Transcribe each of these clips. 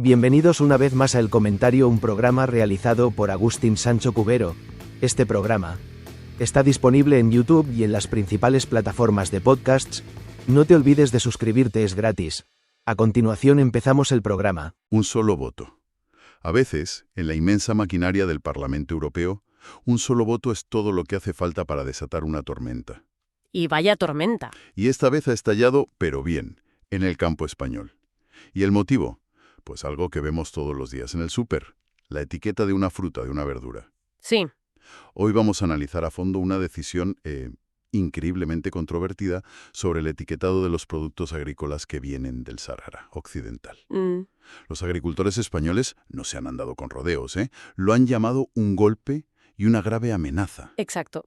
Bienvenidos una vez más a El Comentario, un programa realizado por Agustín Sancho Cubero. Este programa está disponible en YouTube y en las principales plataformas de podcasts. No te olvides de suscribirte, es gratis. A continuación empezamos el programa. Un solo voto. A veces, en la inmensa maquinaria del Parlamento Europeo, un solo voto es todo lo que hace falta para desatar una tormenta. Y vaya tormenta. Y esta vez ha estallado, pero bien, en el campo español. ¿Y el motivo? Pues algo que vemos todos los días en el súper, la etiqueta de una fruta, de una verdura. Sí. Hoy vamos a analizar a fondo una decisión increíblemente controvertida sobre el etiquetado de los productos agrícolas que vienen del Sáhara Occidental. Los agricultores españoles no se han andado con rodeos, Lo han llamado un golpe y una grave amenaza. Exacto.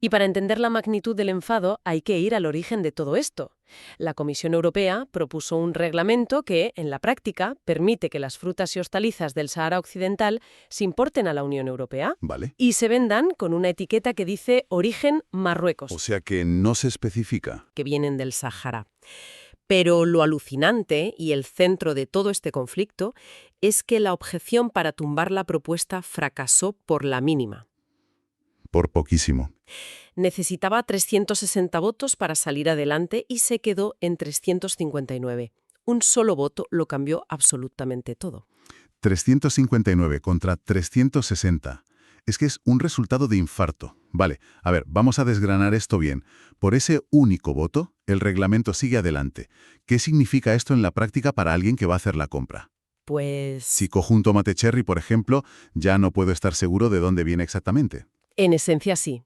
Y para entender la magnitud del enfado hay que ir al origen de todo esto. La Comisión Europea propuso un reglamento que, en la práctica, permite que las frutas y hortalizas del Sáhara Occidental se importen a la Unión Europea ¿Vale? y se vendan con una etiqueta que dice origen Marruecos, O sea que no se especifica. que vienen del Sáhara. Pero lo alucinante y el centro de todo este conflicto es que la objeción para tumbar la propuesta fracasó por la mínima. Por poquísimo. Necesitaba 360 votos para salir adelante y se quedó en 359. Un solo voto lo cambió absolutamente todo. 359 contra 360. Es que es un resultado de infarto. Vale, a ver, vamos a desgranar esto bien. Por ese único voto, el reglamento sigue adelante. ¿Qué significa esto en la práctica para alguien que va a hacer la compra? Pues... Si cojo un tomate cherry, por ejemplo, ya no puedo estar seguro de dónde viene exactamente. En esencia sí.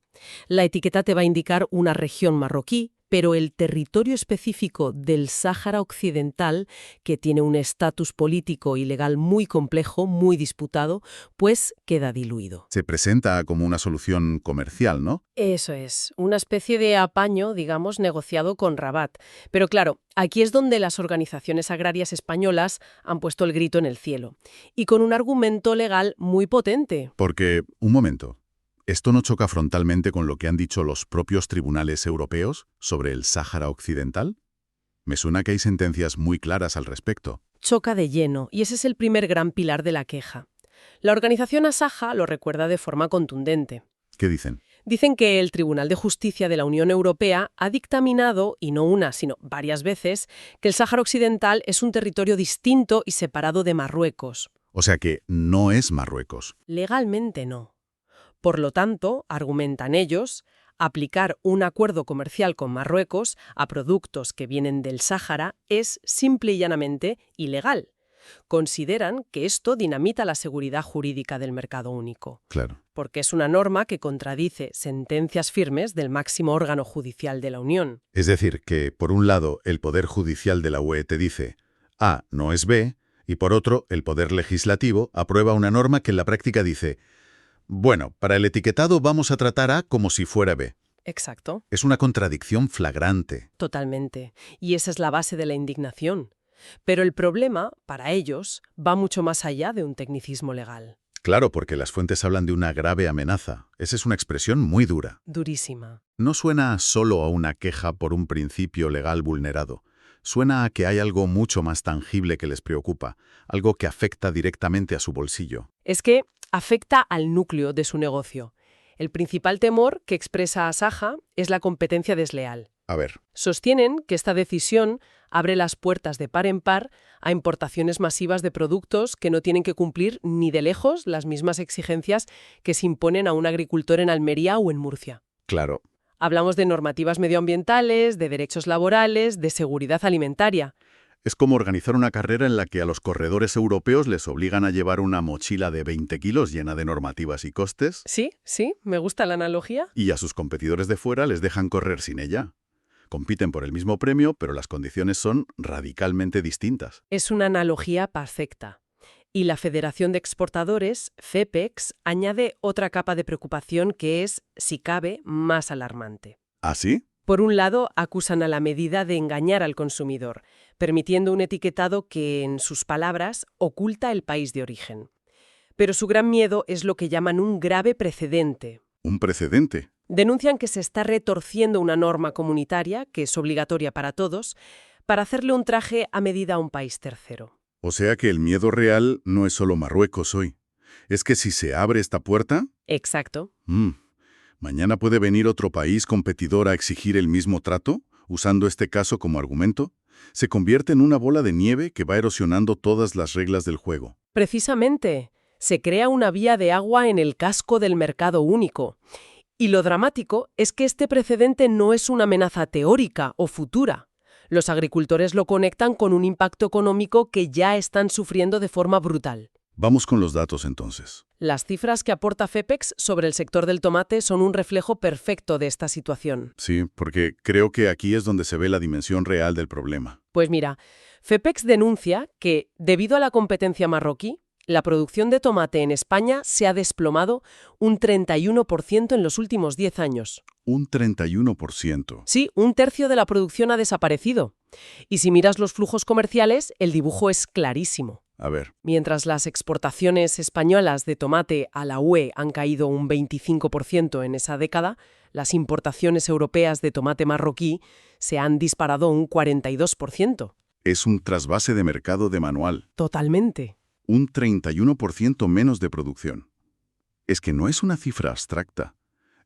La etiqueta te va a indicar una región marroquí, pero el territorio específico del Sáhara Occidental, que tiene un estatus político y legal muy complejo, muy disputado, pues queda diluido. Se presenta como una solución comercial, ¿no? Eso es, una especie de apaño, digamos, negociado con Rabat. Pero claro, aquí es donde las organizaciones agrarias españolas han puesto el grito en el cielo. Y con un argumento legal muy potente. Porque, un momento, ¿esto no choca frontalmente con lo que han dicho los propios tribunales europeos sobre el Sáhara Occidental? Me suena que hay sentencias muy claras al respecto. Choca de lleno, y ese es el primer gran pilar de la queja. La organización Asaja lo recuerda de forma contundente. ¿Qué dicen? Dicen que el Tribunal de Justicia de la Unión Europea ha dictaminado, y no una, sino varias veces, que el Sáhara Occidental es un territorio distinto y separado de Marruecos. O sea que no es Marruecos. Legalmente no. Por lo tanto, argumentan ellos, aplicar un acuerdo comercial con Marruecos a productos que vienen del Sáhara es simple y llanamente ilegal. Consideran que esto dinamita la seguridad jurídica del mercado único, Claro. porque es una norma que contradice sentencias firmes del máximo órgano judicial de la Unión. Es decir, que por un lado el Poder Judicial de la UE te dice A no es B, y por otro el Poder Legislativo aprueba una norma que en la práctica dice bueno, para el etiquetado vamos a tratar A como si fuera B. Exacto. Es una contradicción flagrante. Totalmente. Y esa es la base de la indignación. Pero el problema, para ellos, va mucho más allá de un tecnicismo legal. Claro, porque las fuentes hablan de una grave amenaza. Esa es una expresión muy dura. Durísima. No suena solo a una queja por un principio legal vulnerado. Suena a que hay algo mucho más tangible que les preocupa, algo que afecta directamente a su bolsillo. Es que afecta al núcleo de su negocio. El principal temor que expresa Asaja es la competencia desleal. A ver, Sostienen que esta decisión abre las puertas de par en par a importaciones masivas de productos que no tienen que cumplir ni de lejos las mismas exigencias que se imponen a un agricultor en Almería o en Murcia. claro. Hablamos de normativas medioambientales, de derechos laborales, de seguridad alimentaria. Es como organizar una carrera en la que a los corredores europeos les obligan a llevar una mochila de 20 kilos llena de normativas y costes, Sí, me gusta la analogía. y a sus competidores de fuera les dejan correr sin ella. Compiten por el mismo premio, pero las condiciones son radicalmente distintas. Es una analogía perfecta. Y la Federación de Exportadores, FEPEX, añade otra capa de preocupación que es, si cabe, más alarmante. ¿Ah, sí? Por un lado, acusan a la medida de engañar al consumidor, permitiendo un etiquetado que, en sus palabras, oculta el país de origen. Pero su gran miedo es lo que llaman un grave precedente. ¿Un precedente? Denuncian que se está retorciendo una norma comunitaria, que es obligatoria para todos, para hacerle un traje a medida a un país tercero. O sea que el miedo real no es solo Marruecos hoy. Es que si se abre esta puerta... Exacto. ¿Mañana puede venir otro país competidor a exigir el mismo trato, usando este caso como argumento? Se convierte en una bola de nieve que va erosionando todas las reglas del juego. Precisamente, se crea una vía de agua en el casco del mercado único. Y lo dramático es que este precedente no es una amenaza teórica o futura. Los agricultores lo conectan con un impacto económico que ya están sufriendo de forma brutal. Vamos con los datos entonces. Las cifras que aporta FEPEX sobre el sector del tomate son un reflejo perfecto de esta situación. Sí, porque creo que aquí es donde se ve la dimensión real del problema. Pues mira, FEPEX denuncia que, debido a la competencia marroquí, la producción de tomate en España se ha desplomado un 31% en los últimos 10 años. Un 31%. Sí, un tercio de la producción ha desaparecido. Y si miras los flujos comerciales, el dibujo es clarísimo. A ver. Mientras las exportaciones españolas de tomate a la UE han caído un 25% en esa década, las importaciones europeas de tomate marroquí se han disparado un 42%. Es un trasvase de mercado de manual. Totalmente. Un 31% menos de producción. Es que no es una cifra abstracta.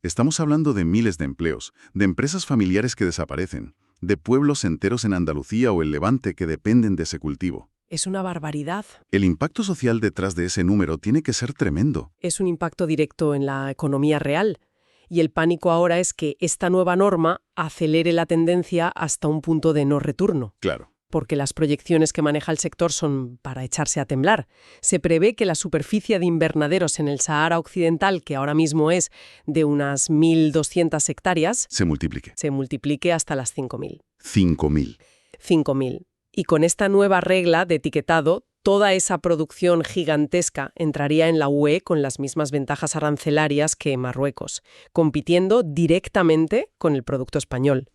Estamos hablando de miles de empleos, de empresas familiares que desaparecen, de pueblos enteros en Andalucía o el Levante que dependen de ese cultivo. Es una barbaridad. El impacto social detrás de ese número tiene que ser tremendo. Es un impacto directo en la economía real. Y el pánico ahora es que esta nueva norma acelere la tendencia hasta un punto de no retorno. Claro. Porque las proyecciones que maneja el sector son para echarse a temblar. Se prevé que la superficie de invernaderos en el Sahara Occidental, que ahora mismo es de unas 1.200 hectáreas, se multiplique hasta las 5.000. 5.000. 5.000. Y con esta nueva regla de etiquetado, toda esa producción gigantesca entraría en la UE con las mismas ventajas arancelarias que Marruecos, compitiendo directamente con el producto español.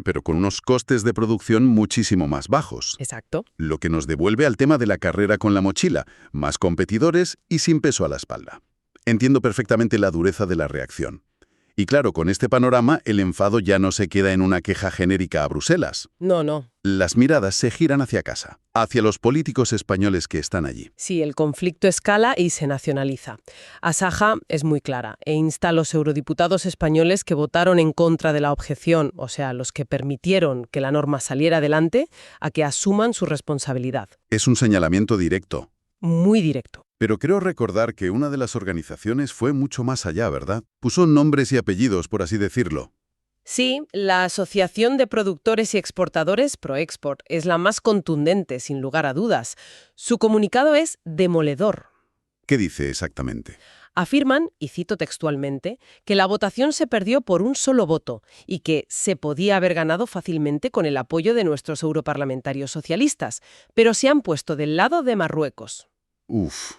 Pero con unos costes de producción muchísimo más bajos. Exacto. Lo que nos devuelve al tema de la carrera con la mochila, más competidores y sin peso a la espalda. Entiendo perfectamente la dureza de la reacción. Y claro, con este panorama, el enfado ya no se queda en una queja genérica a Bruselas. No. Las miradas se giran hacia casa, hacia los políticos españoles que están allí. Sí, el conflicto escala y se nacionaliza. Asaja es muy clara e insta a los eurodiputados españoles que votaron en contra de la objeción, o sea, los que permitieron que la norma saliera adelante, a que asuman su responsabilidad. Es un señalamiento directo. Muy directo. Pero creo recordar que una de las organizaciones fue mucho más allá, ¿verdad? Puso nombres y apellidos, por así decirlo. Sí, la Asociación de Productores y Exportadores, Proexport, es la más contundente, sin lugar a dudas. Su comunicado es demoledor. ¿Qué dice exactamente? Afirman, y cito textualmente, que la votación se perdió por un solo voto y que se podía haber ganado fácilmente con el apoyo de nuestros europarlamentarios socialistas, pero se han puesto del lado de Marruecos. Uf.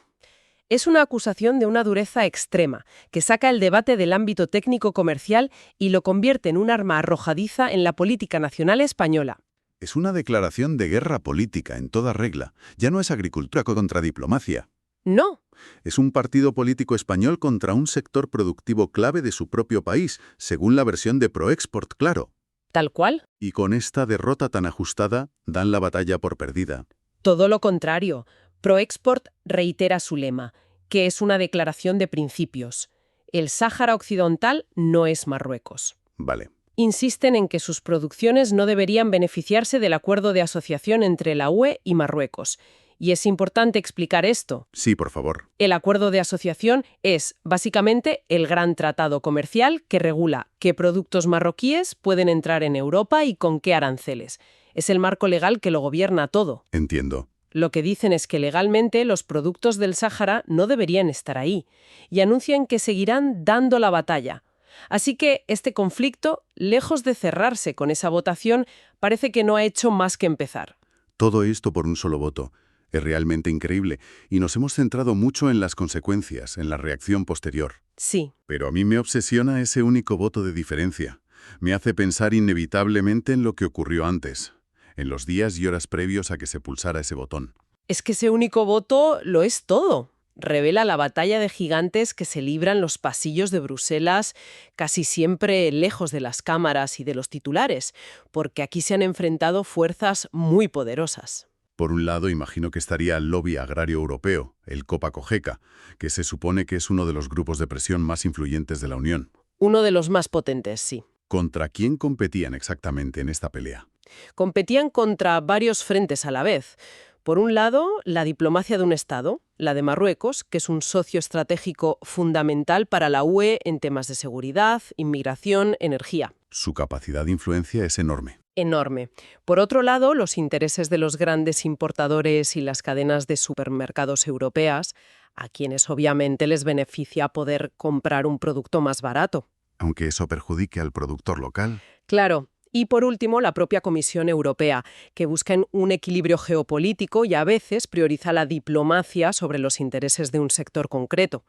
Es una acusación de una dureza extrema, que saca el debate del ámbito técnico-comercial y lo convierte en un arma arrojadiza en la política nacional española. Es una declaración de guerra política en toda regla. Ya no es agricultura contra diplomacia. No. Es un partido político español contra un sector productivo clave de su propio país, según la versión de Proexport, claro. ¿Tal cual? Y con esta derrota tan ajustada, dan la batalla por perdida. Todo lo contrario. Proexport reitera su lema, que es una declaración de principios. El Sáhara Occidental no es Marruecos. Vale. Insisten en que sus producciones no deberían beneficiarse del acuerdo de asociación entre la UE y Marruecos. Y es importante explicar esto. Sí, por favor. El acuerdo de asociación es, básicamente, el gran tratado comercial que regula qué productos marroquíes pueden entrar en Europa y con qué aranceles. Es el marco legal que lo gobierna todo. Entiendo. Lo que dicen es que legalmente los productos del Sáhara no deberían estar ahí y anuncian que seguirán dando la batalla. Así que este conflicto, lejos de cerrarse con esa votación, parece que no ha hecho más que empezar. Todo esto por un solo voto. Es realmente increíble y nos hemos centrado mucho en las consecuencias, en la reacción posterior. Sí. Pero a mí me obsesiona ese único voto de diferencia. Me hace pensar inevitablemente en lo que ocurrió antes, en los días y horas previos a que se pulsara ese botón. Es que ese único voto lo es todo. Revela la batalla de gigantes que se libran los pasillos de Bruselas, casi siempre lejos de las cámaras y de los titulares, porque aquí se han enfrentado fuerzas muy poderosas. Por un lado, imagino que estaría el lobby agrario europeo, el Copa-Cogeca, que se supone que es uno de los grupos de presión más influyentes de la Unión. Uno de los más potentes, sí. ¿Contra quién competían exactamente en esta pelea? Competían contra varios frentes a la vez. Por un lado, la diplomacia de un Estado, la de Marruecos, que es un socio estratégico fundamental para la UE en temas de seguridad, inmigración, energía. Su capacidad de influencia es enorme. Enorme. Por otro lado, los intereses de los grandes importadores y las cadenas de supermercados europeas, a quienes obviamente les beneficia poder comprar un producto más barato. Aunque eso perjudique al productor local. Claro. Y por último, la propia Comisión Europea, que busca un equilibrio geopolítico y a veces prioriza la diplomacia sobre los intereses de un sector concreto.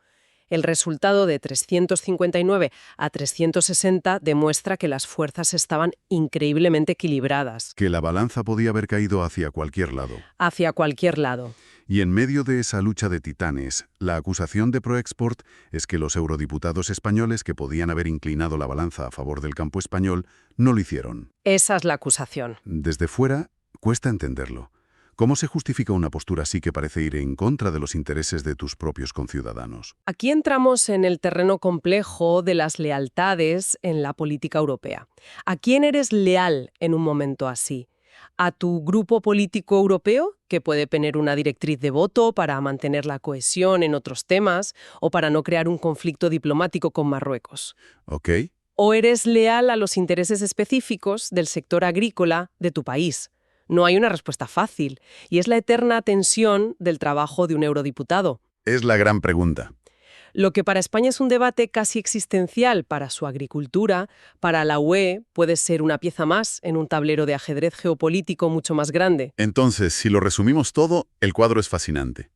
El resultado de 359 a 360 demuestra que las fuerzas estaban increíblemente equilibradas. Que la balanza podía haber caído hacia cualquier lado. Hacia cualquier lado. Y en medio de esa lucha de titanes, la acusación de Proexport es que los eurodiputados españoles que podían haber inclinado la balanza a favor del campo español no lo hicieron. Esa es la acusación. Desde fuera, cuesta entenderlo. ¿Cómo se justifica una postura así que parece ir en contra de los intereses de tus propios conciudadanos? Aquí entramos en el terreno complejo de las lealtades en la política europea. ¿A quién eres leal en un momento así? ¿A tu grupo político europeo, que puede tener una directriz de voto para mantener la cohesión en otros temas o para no crear un conflicto diplomático con Marruecos? ¿Ok? ¿O eres leal a los intereses específicos del sector agrícola de tu país? No hay una respuesta fácil, y es la eterna tensión del trabajo de un eurodiputado. Es la gran pregunta. Lo que para España es un debate casi existencial para su agricultura, para la UE puede ser una pieza más en un tablero de ajedrez geopolítico mucho más grande. Entonces, si lo resumimos todo, el cuadro es fascinante.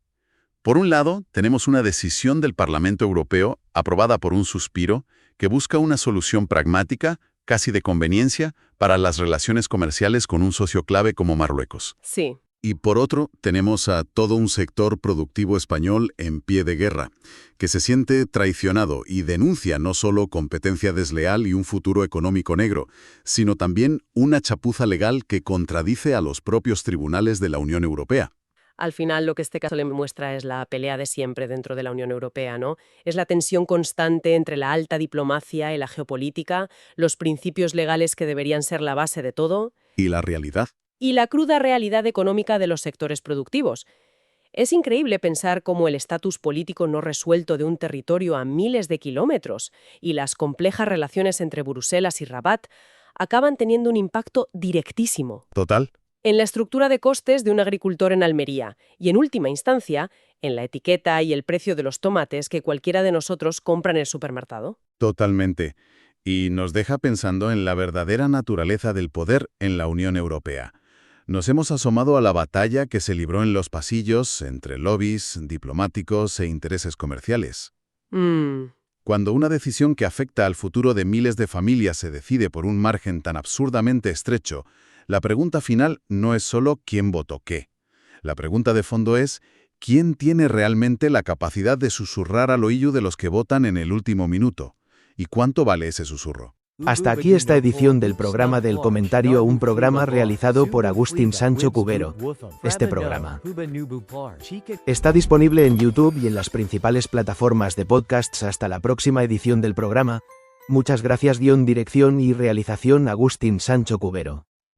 Por un lado, tenemos una decisión del Parlamento Europeo, aprobada por un suspiro, que busca una solución pragmática, casi de conveniencia, para las relaciones comerciales con un socio clave como Marruecos. Sí. Y por otro, tenemos a todo un sector productivo español en pie de guerra, que se siente traicionado y denuncia no solo competencia desleal y un futuro económico negro, sino también una chapuza legal que contradice a los propios tribunales de la Unión Europea. Al final, lo que este caso le muestra es la pelea de siempre dentro de la Unión Europea, ¿no? Es la tensión constante entre la alta diplomacia y la geopolítica, los principios legales que deberían ser la base de todo. ¿Y la realidad? Y la cruda realidad económica de los sectores productivos. Es increíble pensar cómo el estatus político no resuelto de un territorio a miles de kilómetros y las complejas relaciones entre Bruselas y Rabat acaban teniendo un impacto directísimo. Total. En la estructura de costes de un agricultor en Almería y, en última instancia, en la etiqueta y el precio de los tomates que cualquiera de nosotros compra en el supermercado. Totalmente. Y nos deja pensando en la verdadera naturaleza del poder en la Unión Europea. Nos hemos asomado a la batalla que se libró en los pasillos entre lobbies, diplomáticos e intereses comerciales. Cuando una decisión que afecta al futuro de miles de familias se decide por un margen tan absurdamente estrecho, la pregunta final no es solo quién votó qué. La pregunta de fondo es quién tiene realmente la capacidad de susurrar al oído de los que votan en el último minuto. ¿Y cuánto vale ese susurro? Hasta aquí esta edición del programa del comentario, un programa realizado por Agustín Sancho Cubero. Este programa está disponible en YouTube y en las principales plataformas de podcasts. Hasta la próxima edición del programa. Muchas gracias. Dirección y realización Agustín Sancho Cubero.